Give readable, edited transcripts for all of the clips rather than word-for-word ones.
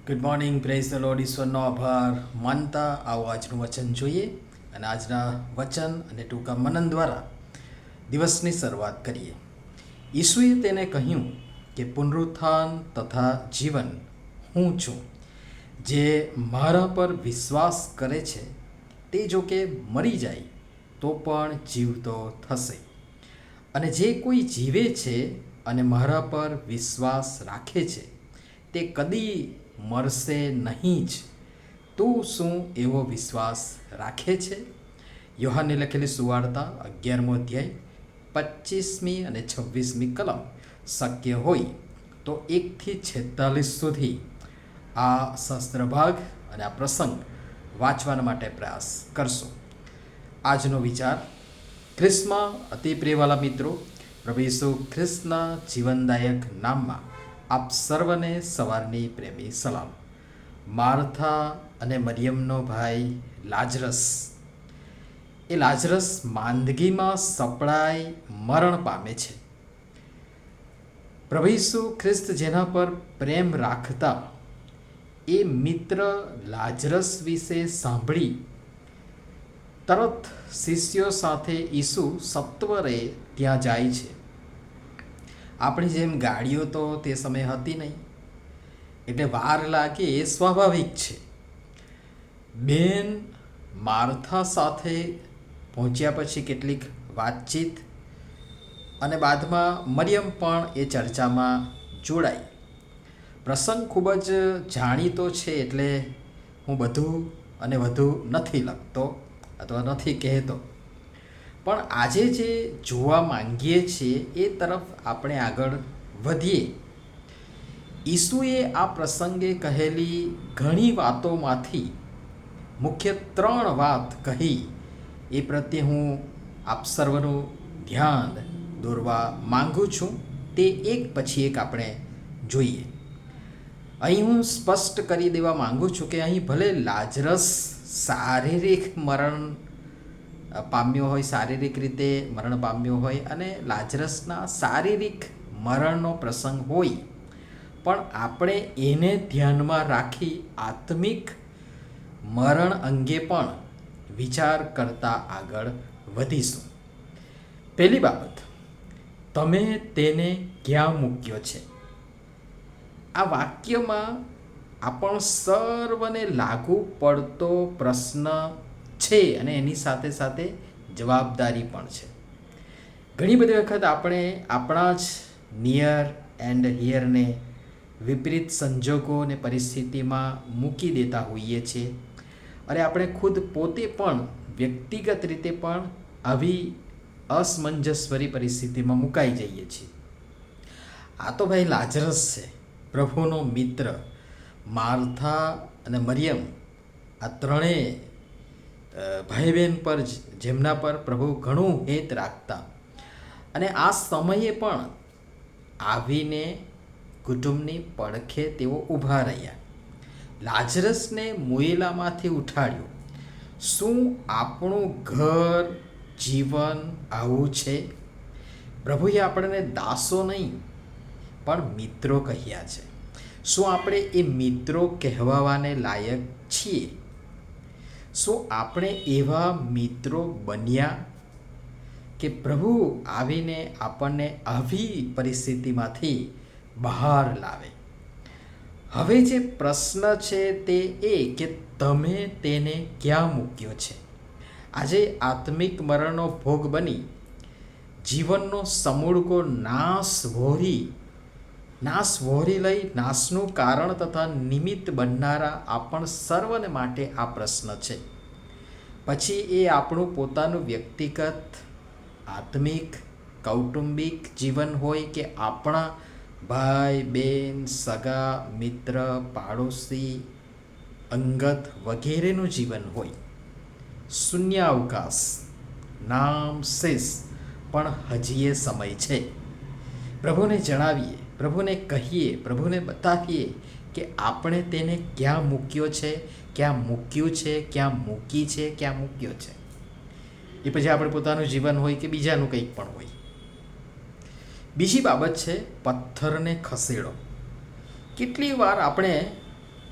Good morning, praise the lord. ઈશ્વરનો આભાર માનતા આવો આજનું વચન જોઈએ અને આજના વચન અને ટૂંકા મનન દ્વારા દિવસની શરૂઆત કરીએ. ઈસુએ તેને કહ્યું કે પુનરુત્થાન તથા જીવન હું છું. જે મારા પર વિશ્વાસ કરે છે તે જો કે મરી જાય તો પણ જીવતો થશે, અને જે કોઈ જીવે છે અને મારા પર વિશ્વાસ રાખે છે તે કદી મરશે નહીં જ. તું શું એવો વિશ્વાસ રાખે છે? યોહાનને લખેલી સુવાર્તા 11મો અધ્યાય 25મી અને 26મી કલમ. શક્ય હોય તો 1થી 46 સુધી આ શાસ્ત્ર ભાગ અને આ પ્રસંગ વાંચવાના માટે પ્રયાસ કરશો. આજનો વિચાર. ખ્રિસ્તમાં અતિ પ્રિયવાલા મિત્રો, પ્રભુ ઈસુ ખ્રિસ્તના જીવનદાયક નામમાં આપ સર્વને સવારની પ્રેમી સલામ. માર્થા અને મરિયમનો ભાઈ લાજરસ, એ લાજરસ માંદગીમાં સપડાઈ મરણ પામે છે. પ્રભુ ઈસુ ખ્રિસ્ત જેના પર પ્રેમ રાખતા એ મિત્ર લાજરસ વિશે સાંભળી તરત શિષ્યો સાથે ઈસુ સત્વરે ત્યાં જાય છે. આપણી જેમ ગાડીઓ તો તે સમયે હતી નહીં, એટલે વાર લાગે એ સ્વાભાવિક છે. બેન માર્થા સાથે પહોંચ્યા પછી કેટલીક વાતચીત અને બાદમાં મરિયમ પણ એ ચર્ચામાં જોડાઈ. પ્રસંગ ખૂબ જ જાણીતો છે, એટલે હું બધું અને વધુ નથી લખતો અથવા નથી કહેતો. પણ આજે જે જોવા માંગીએ છીએ એ તરફ આપણે આગળ વધીએ. ઈસુએ આ પ્રસંગે કહેલી ઘણી વાતોમાંથી મુખ્ય 3 વાત કહી એ પ્રત્યે હું આપ સર્વનું ધ્યાન દોરવા માંગુ છું. તે એક પછી એક આપણે જોઈએ. અહીં હું સ્પષ્ટ કરી દેવા માંગુ છું કે અહીં ભલે લાજરસ શારીરિક મરણ પામ્યો હોય, શારીરિક રીતે મરણ પામ્યો હોય અને લાજરસના શારીરિક મરણનો પ્રસંગ હોય, પણ આપણે એને ધ્યાનમાં રાખી આત્મિક મરણ અંગે પણ વિચાર કરતા આગળ વધીશું. પહેલી બાબત, તમે તેને ક્યાં મૂક્યો છે? આ વાક્યમાં આપણ સર્વને લાગુ પડતો પ્રશ્ન છે અને એની સાથે સાથે જવાબદારી પણ છે. ઘણી બધી વખત આપણે આપણા જ નિયર એન્ડ હિયરને વિપરીત સંજોગો અને પરિસ્થિતિમાં મૂકી દેતા હોઈએ છીએ, અને આપણે ખુદ પોતે પણ વ્યક્તિગત રીતે પણ આવી અસમંજસભરી પરિસ્થિતિમાં મુકાઈ જઈએ છીએ. આ તો ભાઈ લાજરસ છે, પ્રભુનો મિત્ર. માર્થા અને મરિયમ આ ત્રણેય ભાઈ બહેન પર જેમના પર પ્રભુ ઘણું હેત રાખતા, અને આ સમયે પણ આવીને કુટુંબની પડખે તેઓ ઊભા રહ્યા. લાજરસને મોયેલામાંથી ઉઠાડ્યો. શું આપણું ઘર જીવન આવું છે? પ્રભુએ આપણને દાસો નહીં પણ મિત્રો કહ્યા છે. શું આપણે એ મિત્રો કહેવાવાને લાયક છીએ? શું આપણે એવા મિત્રો બન્યા કે પ્રભુ આવીને આપણને આવી પરિસ્થિતિમાંથી બહાર લાવે? હવે જે પ્રશ્ન છે તે એ કે તમે તેને ક્યાં મૂક્યો છે? આજે આત્મિક મરણનો ભોગ બની જીવનનો સમૂળકો નાશ વહોરી લઈ નાશનું કારણ તથા નિમિત્ત બનનારા આપણ સર્વને માટે આ પ્રશ્ન છે. પછી એ આપણું પોતાનું વ્યક્તિગત આત્મિક કૌટુંબિક જીવન હોય કે આપણા ભાઈ બહેન સગા મિત્ર પાડોશી અંગત વગેરેનું જીવન હોય, શૂન્યાવકાશ નામ શેષ પણ હજી એ સમય છે. પ્રભુને જણાવીએ, પ્રભુને કહીએ, પ્રભુને બતાવીએ કે આપણે તેને ક્યાં મૂક્યો છે, ક્યાં મૂક્યું છે, ક્યાં મૂકી છે, ક્યાં મૂક્યો છે. એ પછી આપણે પોતાનું જીવન હોય કે બીજાનું કંઈક પણ હોય. બીજી બાબત છે પથ્થરને ખસેડો. કેટલી વાર આપણે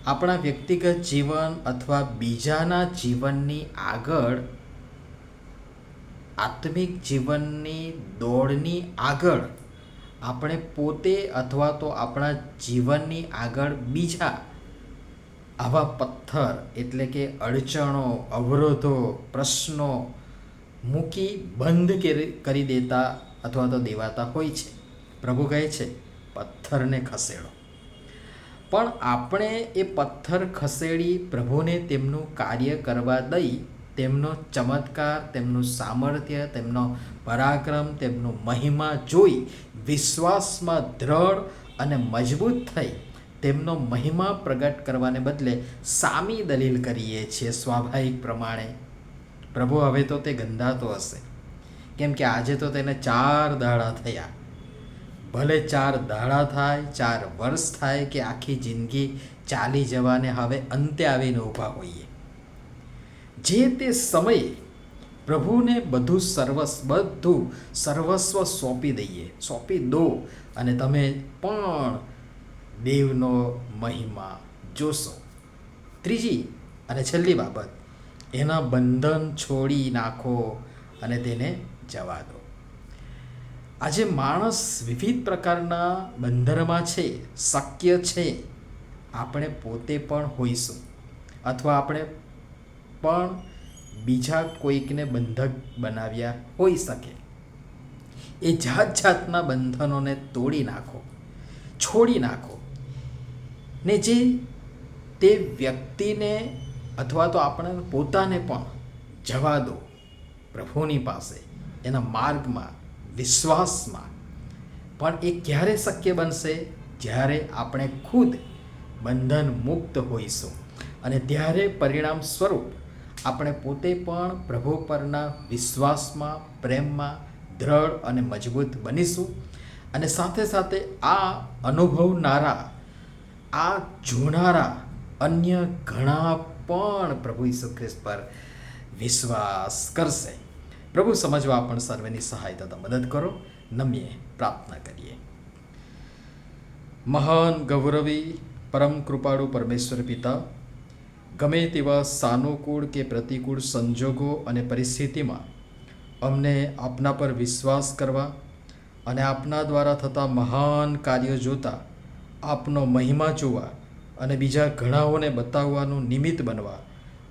આપણા વ્યક્તિગત જીવન અથવા બીજાના જીવનની આગળ, આત્મિક જીવનની દોડની આગળ આપણે પોતે અથવા તો આપણા જીવનની આગળ બીજા આવા પથ્થર એટલે કે અડચણો, અવરોધો, પ્રશ્નો મૂકી બંધ કરી દેતા અથવા તો દેવાતા હોય છે. પ્રભુ કહે છે પથ્થરને ખસેડો. પણ આપણે એ પથ્થર ખસેડી પ્રભુને તેમનું કાર્ય કરવા દઈ, તેમનો ચમત્કાર, તેમનું સામર્થ્ય, તેમનો પરાક્રમ, તેમનું મહિમા જોઈ વિશ્વાસમાં દ્રઢ અને મજબૂત થઈ તેમનો મહિમા પ્રગટ કરવાને બદલે સામી દલીલ કરીએ છીએ. સ્વાભાવિક પ્રમાણે પ્રભુ હવે તો તે ગંધાતો હશે, કેમ કે આજે તો તેને 4 દાડા થયા. ભલે 4 દાડા થાય, 4 વર્ષ થાય કે આખી જિંદગી ચાલી જવાને હવે અંતે આવીને ઊભા હોઈએ. જે તે સમયે પ્રભુને બધું સર્વસ્વ સોંપી દો અને તમે પણ દેવનો મહિમા જોશો. ત્રીજી અને છેલ્લી બાબત, એના બંધન છોડી નાખો અને તેને જવા દો. આજે માણસ વિવિધ પ્રકારના બંધનમાં છે. શક્ય છે આપણે પોતે પણ હોઈશું અથવા આપણે પણ બીજા કોઈકને બંધક બનાવ્યા હોઈ શકે. એ જાતના બંધનોને તોડી નાખો, છોડી નાખો ને જે તે વ્યક્તિને અથવા તો આપણે પોતાને પણ જવા દો પ્રભુની પાસે, એના માર્ગમાં, વિશ્વાસમાં. પણ એ ક્યારે શક્ય બનશે? જ્યારે આપણે ખુદ બંધન મુક્ત હોઈશું અને ત્યારે પરિણામ સ્વરૂપ આપણે પોતે પણ પ્રભુ પરના વિશ્વાસમાં, પ્રેમમાં દ્રઢ અને મજબૂત બનીશું. અને સાથે સાથે આ અનુભવનારા, આ જોનારા અન્ય ઘણા પણ પ્રભુ ઈસુ ખ્રિસ્ત પર વિશ્વાસ કરશે. પ્રભુ સમજવા પણ સર્વેની સહાય તથા મદદ કરો. નમ્યે પ્રાર્થના કરીએ. મહાન ગૌરવી પરમ કૃપાળુ પરમેશ્વર પિતા, ગમે તેવા સાનુકૂળ કે પ્રતિકૂળ સંજોગો અને પરિસ્થિતિમાં અમને આપના પર વિશ્વાસ કરવા અને આપના દ્વારા થતા મહાન કાર્યો જોતા આપનો મહિમા જોવા અને બીજા ઘણાઓને બતાવવાનું નિમિત્ત બનવા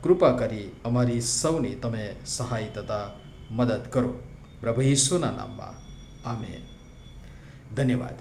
કૃપા કરી અમારી સૌની તમે સહાય તથા મદદ કરો. પ્રભુ ઈસુના નામમાં આમેન. ધન્યવાદ.